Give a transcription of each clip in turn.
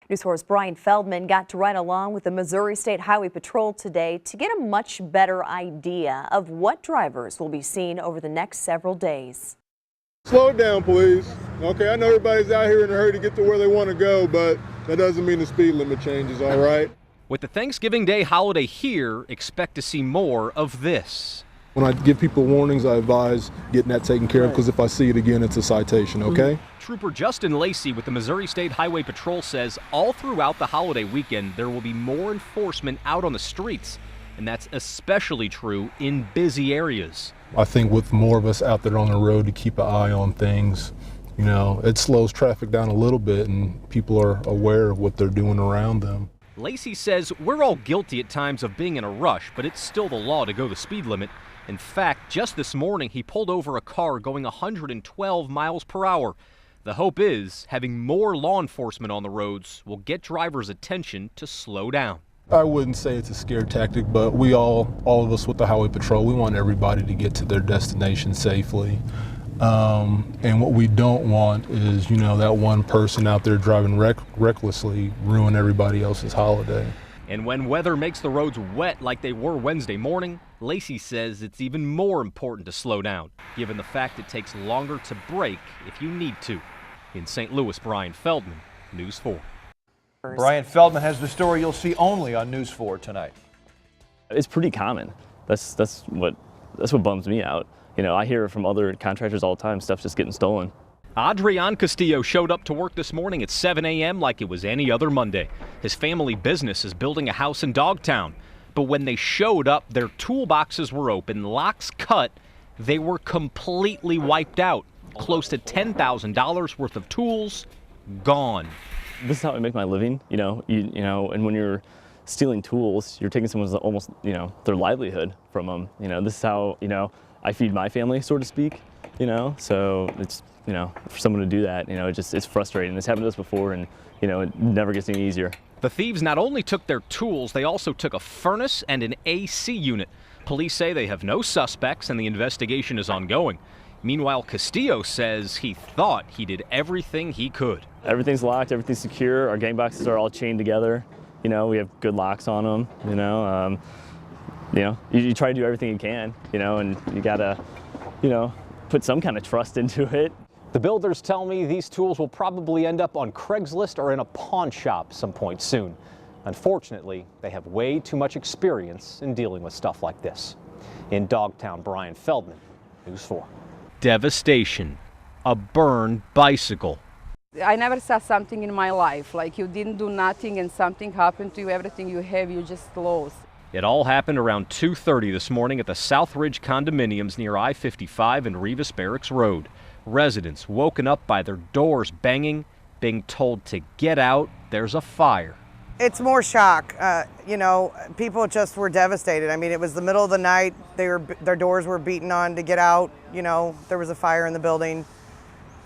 News 4's Brian Feldman got to ride along with the Missouri State Highway Patrol today to get a much better idea of what drivers will be seen over the next several days. Slow it down, please. Okay, I know everybody's out here in a hurry to get to where they want to go, but that doesn't mean the speed limit changes, all right? With the Thanksgiving Day holiday here, expect to see more of this. When I give people warnings, I advise getting that taken care of, because if I see it again, it's a citation, okay? Trooper Justin Lacey with the Missouri State Highway Patrol says all throughout the holiday weekend there will be more enforcement out on the streets, and that's especially true in busy areas. I think with more of us out there on the road to keep an eye on things, you know, it slows traffic down a little bit and people are aware of what they're doing around them. Lacey says we're all guilty at times of being in a rush, but it's still the law to go the speed limit. In fact, just this morning he pulled over a car going 112 miles per hour. The hope is having more law enforcement on the roads will get drivers' attention to slow down. I wouldn't say it's a scare tactic, but we all of us with the Highway Patrol, we want everybody to get to their destination safely. And what we don't want is, you know, that one person out there driving recklessly ruin everybody else's holiday. And when weather makes the roads wet like they were Wednesday morning, Lacey says it's even more important to slow down, given the fact it takes longer to brake if you need to. In St. Louis, Brian Feldman, News 4. Brian Feldman has the story you'll see only on News 4 tonight. It's pretty common. That's what bums me out. You know, I hear from other contractors all the time, stuff's just getting stolen. Adrian Castillo showed up to work this morning at 7 a.m. like it was any other Monday. His family business is building a house in Dogtown. But when they showed up, their toolboxes were open, locks cut, they were completely wiped out. Close to $10,000 worth of tools gone. This is how I make my living, you know, and when you're stealing tools, you're taking someone's almost, you know, their livelihood from them. You know, this is how, you know, I feed my family, so to speak, you know, so it's, you know, for someone to do that, you know, it's frustrating. This happened to us before and, you know, it never gets any easier. The thieves not only took their tools, they also took a furnace and an AC unit. Police say they have no suspects and the investigation is ongoing. Meanwhile, Castillo says he thought he did everything he could. Everything's locked, everything's secure. Our gang boxes are all chained together. You know, we have good locks on them, you know. You try to do everything you can, you know, and you gotta, you know, put some kind of trust into it. The builders tell me these tools will probably end up on Craigslist or in a pawn shop some point soon. Unfortunately, they have way too much experience in dealing with stuff like this. In Dogtown, Brian Feldman, News 4. Devastation. A burned bicycle. I never saw something in my life, like you didn't do nothing and something happened to you, everything you have, you just lost. It all happened around 2:30 this morning at the Southridge condominiums near I-55 and Rivas Barracks Road. Residents woken up by their doors banging, being told to get out, there's a fire. It's more shock. You know, people just were devastated. I mean, it was the middle of the night. Their doors were beaten on to get out. You know, there was a fire in the building.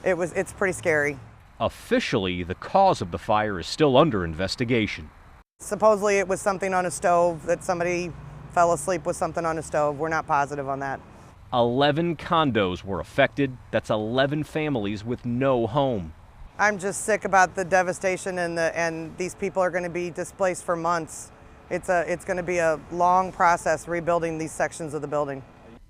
It's pretty scary. Officially, the cause of the fire is still under investigation. Supposedly it was something on a stove, that somebody fell asleep with something on a stove. We're not positive on that. 11 condos were affected. That's 11 families with no home. I'm just sick about the devastation and these people are going to be displaced for months. It's going to be a long process rebuilding these sections of the building.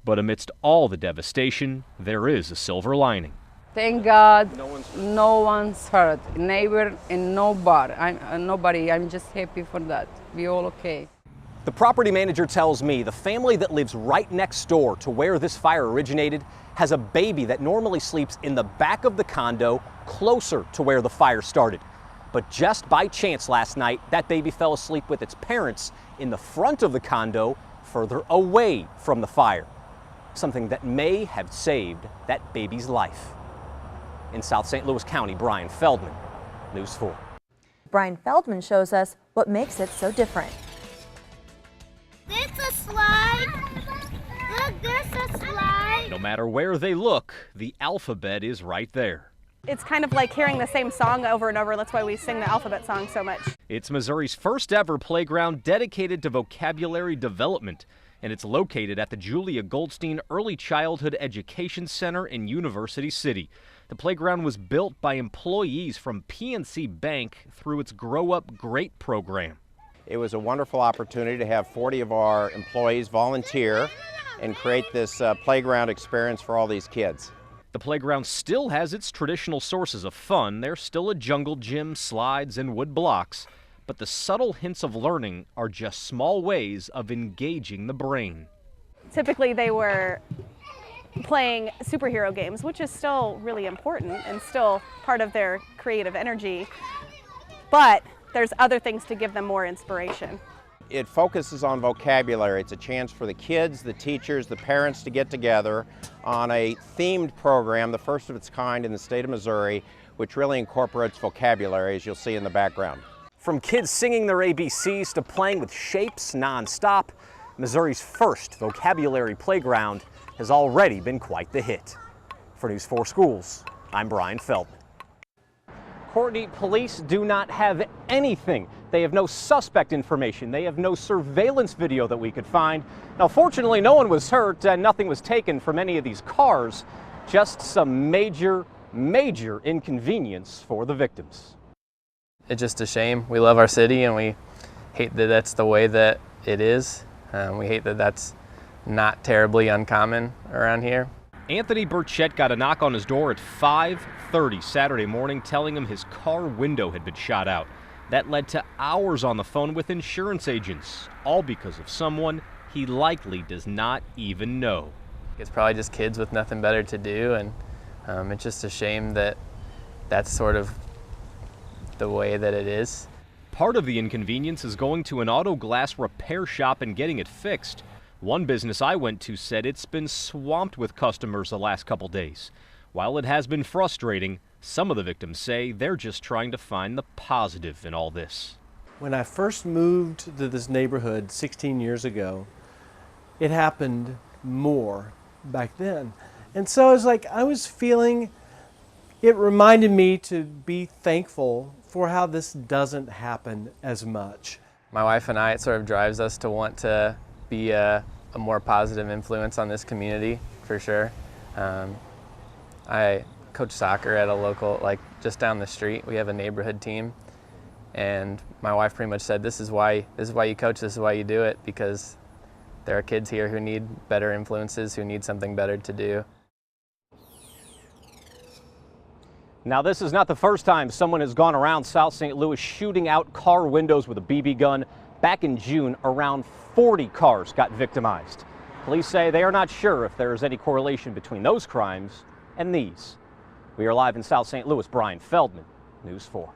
But amidst all the devastation, there is a silver lining. Thank God no one's hurt, neighbor and nobody. I'm just happy for that. We're all okay. The property manager tells me the family that lives right next door to where this fire originated has a baby that normally sleeps in the back of the condo closer to where the fire started. But just by chance last night, that baby fell asleep with its parents in the front of the condo further away from the fire. Something that may have saved that baby's life. In South St. Louis County, Brian Feldman, News 4. Brian Feldman shows us what makes it so different. There's a slide. Look, there's a slide. No matter where they look, the alphabet is right there. It's kind of like hearing the same song over and over. That's why we sing the alphabet song so much. It's Missouri's first ever playground dedicated to vocabulary development, and it's located at the Julia Goldstein Early Childhood Education Center in University City. The playground was built by employees from PNC Bank through its Grow Up Great program. It was a wonderful opportunity to have 40 of our employees volunteer and create this playground experience for all these kids. The playground still has its traditional sources of fun. There's still a jungle gym, slides, and wood blocks. But the subtle hints of learning are just small ways of engaging the brain. Typically they were playing superhero games, which is still really important and still part of their creative energy. But there's other things to give them more inspiration. It focuses on vocabulary. It's a chance for the kids, the teachers, the parents to get together on a themed program, the first of its kind in the state of Missouri, which really incorporates vocabulary, as you'll see in the background. From kids singing their ABCs to playing with shapes nonstop, Missouri's first vocabulary playground has already been quite the hit. For News 4 Schools, I'm Brian Feldman. Courtney, police do not have anything. They have no suspect information. They have no surveillance video that we could find. Now, fortunately, no one was hurt and nothing was taken from any of these cars. Just some major inconvenience for the victims. It's just a shame. We love our city and we hate that that's the way that it is. We hate that that's not terribly uncommon around here. Anthony Burchett got a knock on his door at 5:30 Saturday morning telling him his car window had been shot out. That led to hours on the phone with insurance agents, all because of someone he likely does not even know. It's probably just kids with nothing better to do, and it's just a shame that that's sort of the way that it is. Part of the inconvenience is going to an auto glass repair shop and getting it fixed. One business I went to said it's been swamped with customers the last couple days. While it has been frustrating, some of the victims say they're just trying to find the positive in all this. When I first moved to this neighborhood 16 years ago, it happened more back then. And so I was feeling, it reminded me to be thankful for how this doesn't happen as much. My wife and I, it sort of drives us to want to be a more positive influence on this community, for sure. I coach soccer at a local, just down the street. We have a neighborhood team, and my wife pretty much said, this is why you coach, this is why you do it, because there are kids here who need better influences, who need something better to do. Now, this is not the first time someone has gone around South St. Louis shooting out car windows with a BB gun. Back in June, around 40 cars got victimized. Police say they are not sure if there is any correlation between those crimes and these. We are live in South St. Louis. Brian Feldman, News 4.